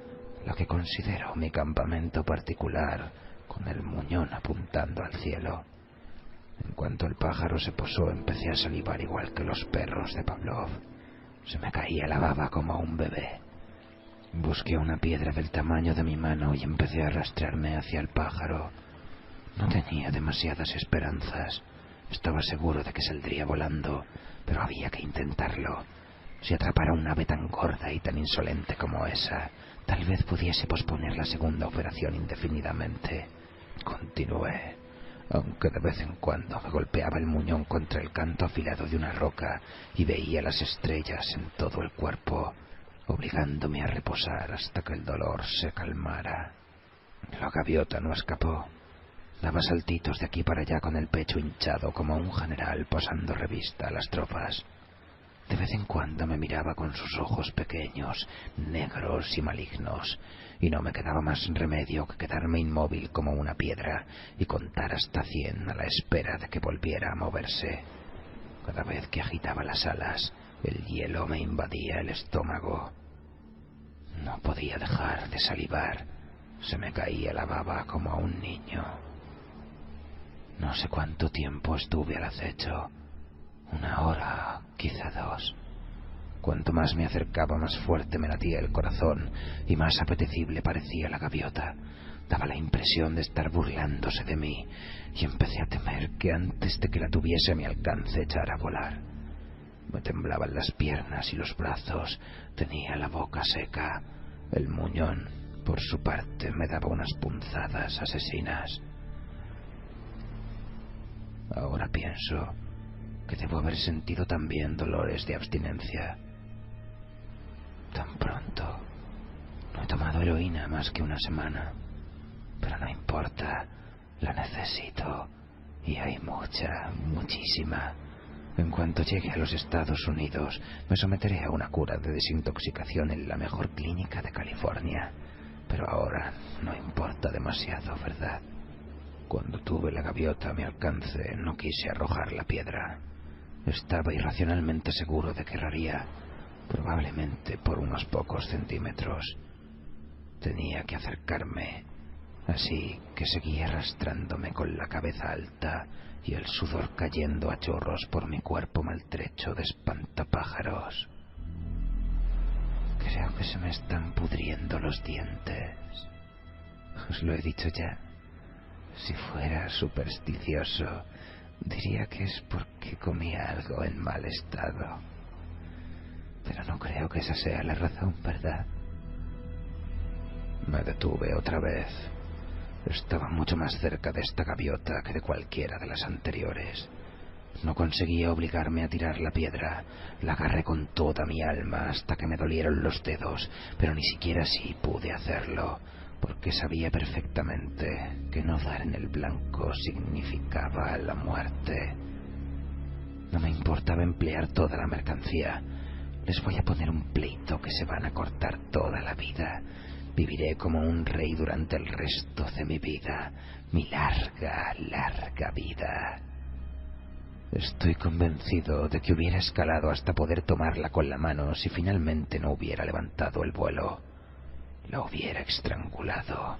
lo que considero mi campamento particular, con el muñón apuntando al cielo. En cuanto el pájaro se posó, empecé a salivar igual que los perros de Pavlov. Se me caía la baba como un bebé. Busqué una piedra del tamaño de mi mano y empecé a arrastrarme hacia el pájaro. No tenía demasiadas esperanzas. Estaba seguro de que saldría volando, pero había que intentarlo. Si atrapara un ave tan gorda y tan insolente como esa, tal vez pudiese posponer la segunda operación indefinidamente. Continué, aunque de vez en cuando me golpeaba el muñón contra el canto afilado de una roca y veía las estrellas en todo el cuerpo, obligándome a reposar hasta que el dolor se calmara. La gaviota no escapó. Daba saltitos de aquí para allá con el pecho hinchado como un general pasando revista a las tropas. De vez en cuando me miraba con sus ojos pequeños, negros y malignos, y no me quedaba más remedio que quedarme inmóvil como una piedra y contar hasta 100 a la espera de que volviera a moverse. Cada vez que agitaba las alas, el hielo me invadía el estómago. No podía dejar de salivar. Se me caía la baba como a un niño. No sé cuánto tiempo estuve al acecho. 1 hora, quizá 2. Cuanto más me acercaba, más fuerte me latía el corazón y más apetecible parecía la gaviota. Daba la impresión de estar burlándose de mí y empecé a temer que antes de que la tuviese a mi alcance echara a volar. Me temblaban las piernas y los brazos, tenía la boca seca. El muñón, por su parte, me daba unas punzadas asesinas. Ahora pienso que debo haber sentido también dolores de abstinencia. Tan pronto. No he tomado heroína más que 1 semana. Pero no importa, la necesito. Y hay mucha, muchísima. En cuanto llegue a los Estados Unidos, me someteré a una cura de desintoxicación en la mejor clínica de California. Pero ahora no importa demasiado, ¿verdad? Cuando tuve la gaviota a mi alcance, no quise arrojar la piedra. Estaba irracionalmente seguro de que erraría, probablemente por unos pocos centímetros. Tenía que acercarme, así que seguí arrastrándome con la cabeza alta y el sudor cayendo a chorros por mi cuerpo maltrecho de espantapájaros. Creo que se me están pudriendo los dientes. Os lo he dicho ya. Si fuera supersticioso, diría que es porque comía algo en mal estado. Pero no creo que esa sea la razón, ¿verdad? Me detuve otra vez. Estaba mucho más cerca de esta gaviota que de cualquiera de las anteriores. No conseguía obligarme a tirar la piedra. La agarré con toda mi alma hasta que me dolieron los dedos, pero ni siquiera así pude hacerlo, porque sabía perfectamente que no dar en el blanco significaba la muerte. No me importaba emplear toda la mercancía. Les voy a poner un pleito que se van a cortar toda la vida. Viviré como un rey durante el resto de mi vida, mi larga, larga vida. Estoy convencido de que hubiera escalado hasta poder tomarla con la mano si finalmente no hubiera levantado el vuelo. La hubiera estrangulado,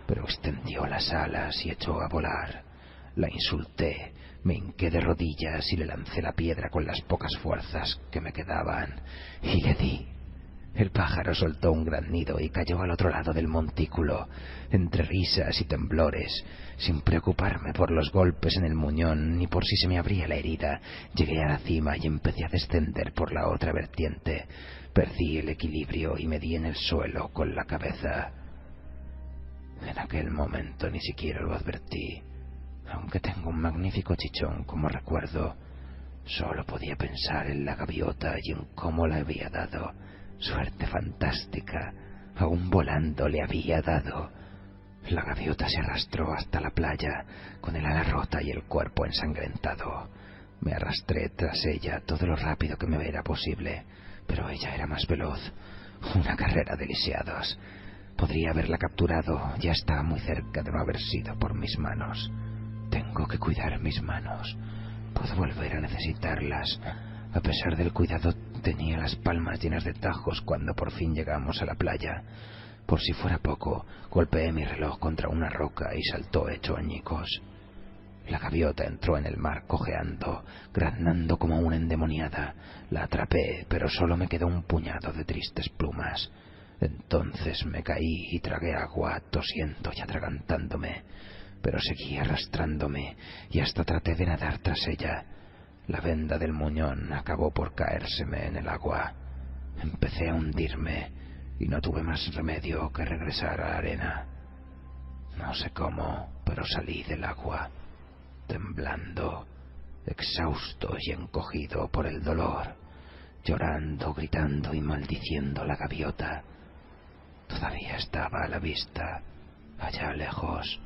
pero extendió las alas y echó a volar. La insulté, me hinqué de rodillas y le lancé la piedra con las pocas fuerzas que me quedaban, y le di. El pájaro soltó un gran nido y cayó al otro lado del montículo, entre risas y temblores. Sin preocuparme por los golpes en el muñón ni por si se me abría la herida, llegué a la cima y empecé a descender por la otra vertiente. Perdí el equilibrio y me di en el suelo con la cabeza. En aquel momento ni siquiera lo advertí. Aunque tengo un magnífico chichón como recuerdo, solo podía pensar en la gaviota y en cómo la había dado. Suerte fantástica, aún volando le había dado. La gaviota se arrastró hasta la playa, con el ala rota y el cuerpo ensangrentado. Me arrastré tras ella todo lo rápido que me era posible, pero ella era más veloz. Una carrera de lisiados. Podría haberla capturado, ya estaba muy cerca de no haber sido por mis manos. Tengo que cuidar mis manos. Puedo volver a necesitarlas. A pesar del cuidado, tenía las palmas llenas de tajos cuando por fin llegamos a la playa. Por si fuera poco, golpeé mi reloj contra una roca y saltó hecho añicos. La gaviota entró en el mar cojeando, graznando como una endemoniada. La atrapé, pero solo me quedó un puñado de tristes plumas. Entonces me caí y tragué agua, tosiendo y atragantándome, pero seguí arrastrándome y hasta traté de nadar tras ella. La venda del muñón acabó por caérseme en el agua. Empecé a hundirme y no tuve más remedio que regresar a la arena. No sé cómo, pero salí del agua, temblando, exhausto y encogido por el dolor, llorando, gritando y maldiciendo a la gaviota. Todavía estaba a la vista, allá lejos,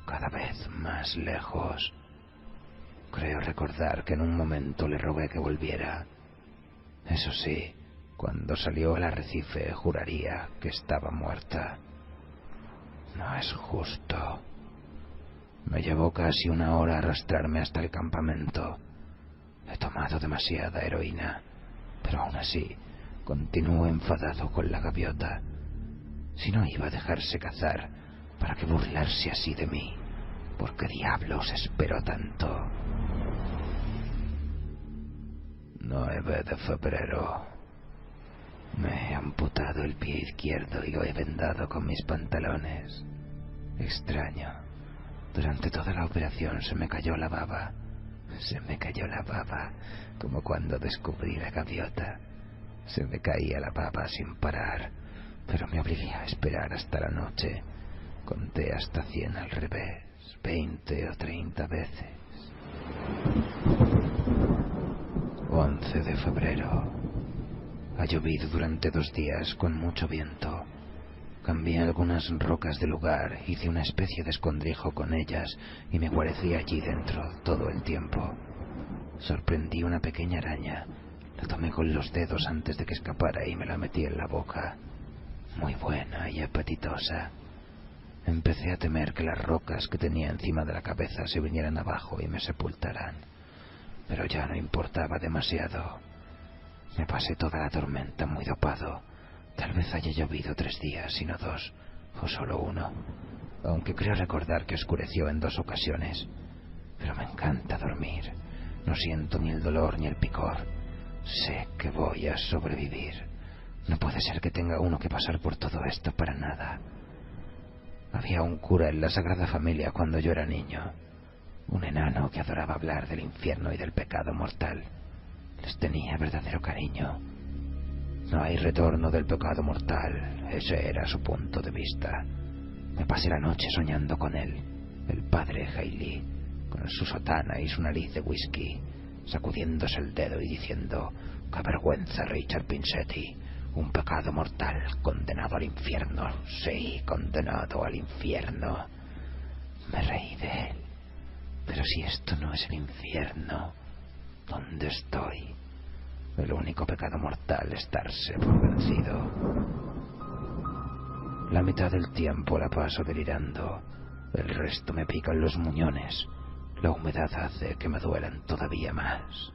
cada vez más lejos. Creo recordar que en un momento le rogué que volviera. Eso sí, cuando salió al arrecife juraría que estaba muerta. No es justo. Me llevó casi una hora arrastrarme hasta el campamento. He tomado demasiada heroína, pero aún así continúo enfadado con la gaviota. Si no iba a dejarse cazar, ¿para qué burlarse así de mí? ¿Por qué diablos esperó tanto? 9 de febrero. Me he amputado el pie izquierdo y lo he vendado con mis pantalones. Extraño. Durante toda la operación se me cayó la baba. Se me cayó la baba, como cuando descubrí la gaviota. Se me caía la baba sin parar, pero me obligué a esperar hasta la noche. Conté hasta 100 al revés, 20 o 30 veces. 11 de febrero. Ha llovido durante 2 días con mucho viento. Cambié algunas rocas de lugar, hice una especie de escondrijo con ellas y me guarecí allí dentro todo el tiempo. Sorprendí una pequeña araña, la tomé con los dedos antes de que escapara y me la metí en la boca. Muy buena y apetitosa. Empecé a temer que las rocas que tenía encima de la cabeza se vinieran abajo y me sepultaran, pero ya no importaba demasiado. Me pasé toda la tormenta muy dopado. Tal vez haya llovido 3 días y no 2, o solo 1, aunque creo recordar que oscureció en 2 ocasiones. Pero me encanta dormir. No siento ni el dolor ni el picor. Sé que voy a sobrevivir. No puede ser que tenga uno que pasar por todo esto para nada. Había un cura en la Sagrada Familia cuando yo era niño. Un enano que adoraba hablar del infierno y del pecado mortal. Les tenía verdadero cariño. No hay retorno del pecado mortal, ese era su punto de vista. Me pasé la noche soñando con él, el padre Hailey, con su sotana y su nariz de whisky, sacudiéndose el dedo y diciendo: «¡Qué vergüenza, Richard Pinsetti! Un pecado mortal, condenado al infierno, sí, condenado al infierno». Me reí de él. Pero si esto no es el infierno, ¿dónde estoy? El único pecado mortal es darse por vencido. La mitad del tiempo la paso delirando. El resto me pican los muñones. La humedad hace que me duelan todavía más.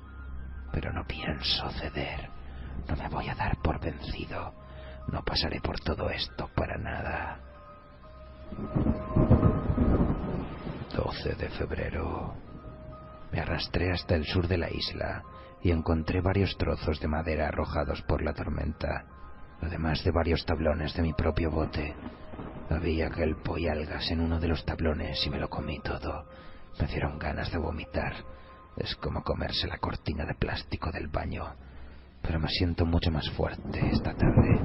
Pero no pienso ceder. No me voy a dar por vencido. No pasaré por todo esto para nada. 12 de febrero. Me arrastré hasta el sur de la isla y encontré varios trozos de madera arrojados por la tormenta, además de varios tablones de mi propio bote. Había kelpo y algas en uno de los tablones y me lo comí todo. Me dieron ganas de vomitar. Es como comerse la cortina de plástico del baño. Pero me siento mucho más fuerte esta tarde.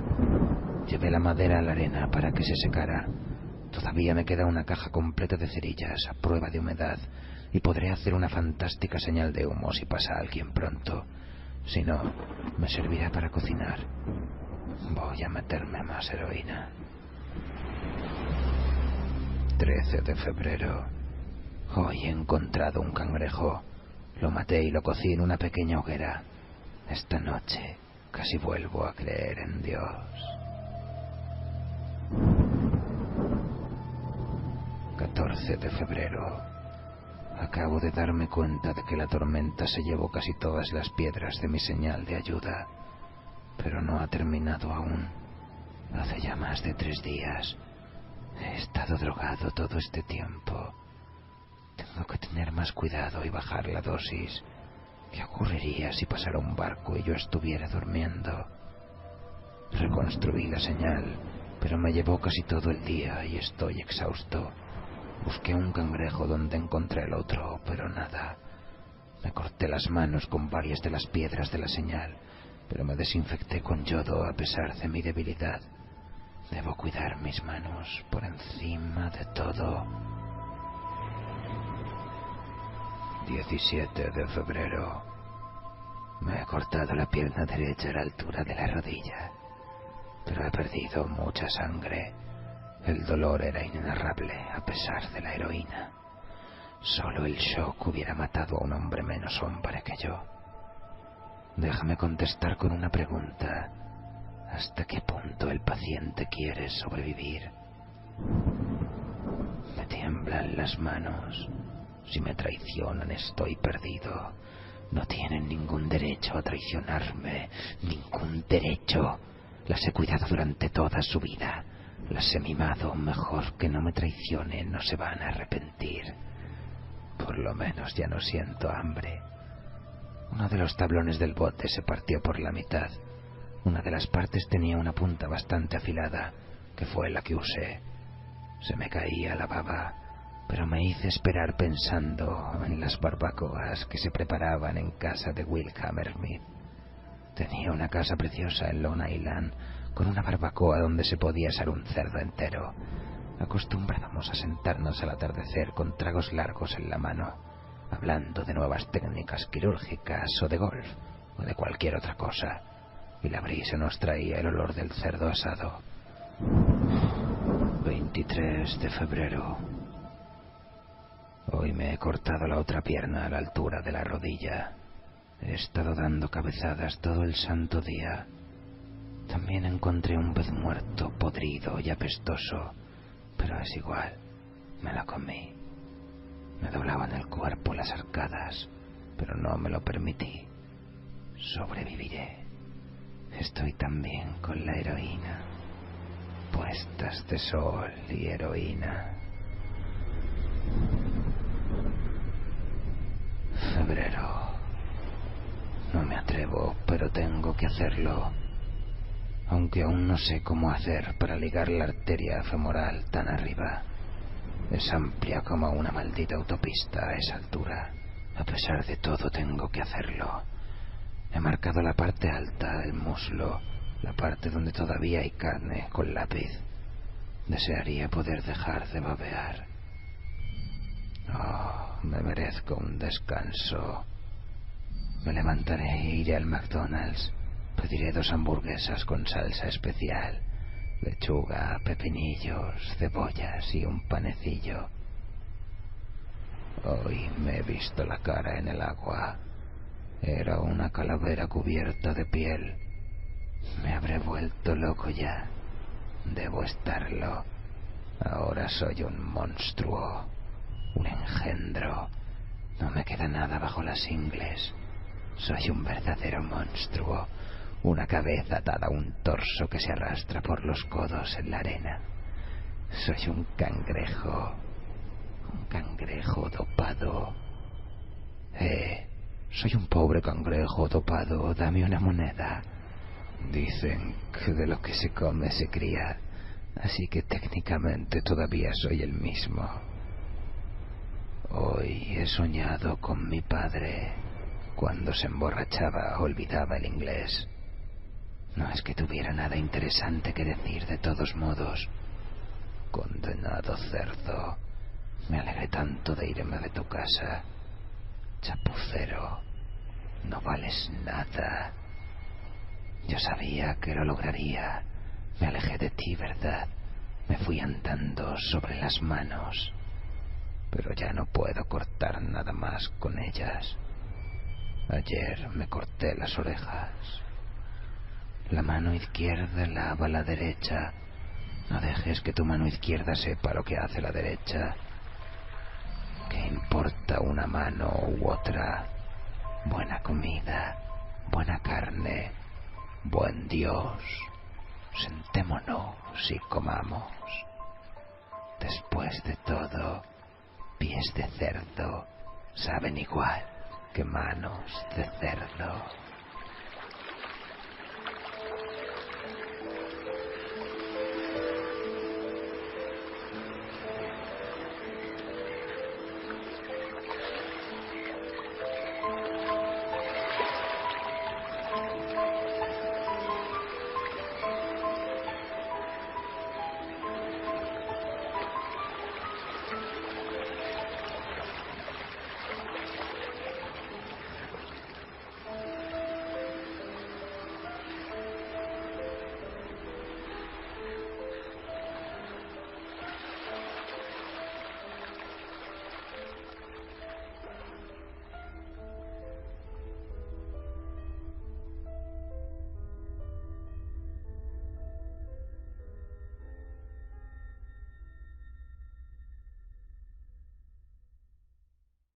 Llevé la madera a la arena para que se secara. Todavía me queda una caja completa de cerillas a prueba de humedad y podré hacer una fantástica señal de humo si pasa alguien pronto. Si no, me servirá para cocinar. Voy a meterme más heroína. 13 de febrero. Hoy he encontrado un cangrejo. Lo maté y lo cocí en una pequeña hoguera. Esta noche casi vuelvo a creer en Dios. 14 de febrero. Acabo de darme cuenta de que la tormenta se llevó casi todas las piedras de mi señal de ayuda, pero no ha terminado aún. Hace ya más de 3 días. He estado drogado todo este tiempo. Tengo que tener más cuidado y bajar la dosis. ¿Qué ocurriría si pasara un barco y yo estuviera durmiendo? Reconstruí la señal, pero me llevó casi todo el día y estoy exhausto. Busqué un cangrejo donde encontré el otro, pero nada. Me corté las manos con varias de las piedras de la señal, pero me desinfecté con yodo a pesar de mi debilidad. Debo cuidar mis manos por encima de todo. 17 de febrero. Me he cortado la pierna derecha a la altura de la rodilla, pero he perdido mucha sangre. El dolor era inenarrable a pesar de la heroína. Solo el shock hubiera matado a un hombre menos hombre que yo. Déjame contestar con una pregunta. ¿Hasta qué punto el paciente quiere sobrevivir? Me tiemblan las manos. Si me traicionan, estoy perdido. No tienen ningún derecho a traicionarme. Ningún derecho. Las he cuidado durante toda su vida. Las he mimado. Mejor que no me traicionen. No se van a arrepentir. Por lo menos ya no siento hambre. Uno de los tablones del bote se partió por la mitad. Una de las partes tenía una punta bastante afilada, que fue la que usé. Se me caía la baba, pero me hice esperar pensando en las barbacoas que se preparaban en casa de Will Hammersmith. Tenía una casa preciosa en Long Island, con una barbacoa donde se podía asar un cerdo entero. Acostumbrábamos a sentarnos al atardecer con tragos largos en la mano, hablando de nuevas técnicas quirúrgicas o de golf, o de cualquier otra cosa, y la brisa nos traía el olor del cerdo asado. 23 de febrero. Hoy me he cortado la otra pierna a la altura de la rodilla. He estado dando cabezadas todo el santo día. También encontré un pez muerto, podrido y apestoso, pero es igual, me lo comí. Me doblaban el cuerpo las arcadas, pero no me lo permití. Sobreviviré. Estoy también con la heroína. Puestas de sol y heroína. Febrero. No me atrevo, pero tengo que hacerlo. Aunque aún no sé cómo hacer para ligar la arteria femoral tan arriba. Es amplia como una maldita autopista a esa altura. A pesar de todo tengo que hacerlo. He marcado la parte alta, el muslo, la parte donde todavía hay carne, con lápiz. Desearía poder dejar de babear. Oh, me merezco un descanso. Me levantaré e iré al McDonald's. Pediré 2 hamburguesas con salsa especial, lechuga, pepinillos, cebollas y un panecillo. Hoy me he visto la cara en el agua. Era una calavera cubierta de piel. Me habré vuelto loco ya. Debo estarlo. Ahora soy un monstruo, un engendro. No me queda nada bajo las ingles. Soy un verdadero monstruo, una cabeza atada a un torso que se arrastra por los codos en la arena. Soy un cangrejo dopado. Soy un pobre cangrejo dopado, dame una moneda. Dicen que de lo que se come se cría, así que técnicamente todavía soy el mismo. Hoy he soñado con mi padre. Cuando se emborrachaba olvidaba el inglés. No es que tuviera nada interesante que decir de todos modos. Condenado cerdo. Me alegré tanto de irme de tu casa. Chapucero, no vales nada. Yo sabía que lo lograría. Me alejé de ti, ¿verdad? Me fui andando sobre las manos. Pero ya no puedo cortar nada más con ellas. Ayer me corté las orejas. La mano izquierda lava la derecha. No dejes que tu mano izquierda sepa lo que hace la derecha. ¿Qué importa una mano u otra? Buena comida, buena carne, buen Dios. Sentémonos y comamos. Después de todo, pies de cerdo saben igual que manos de cerdo.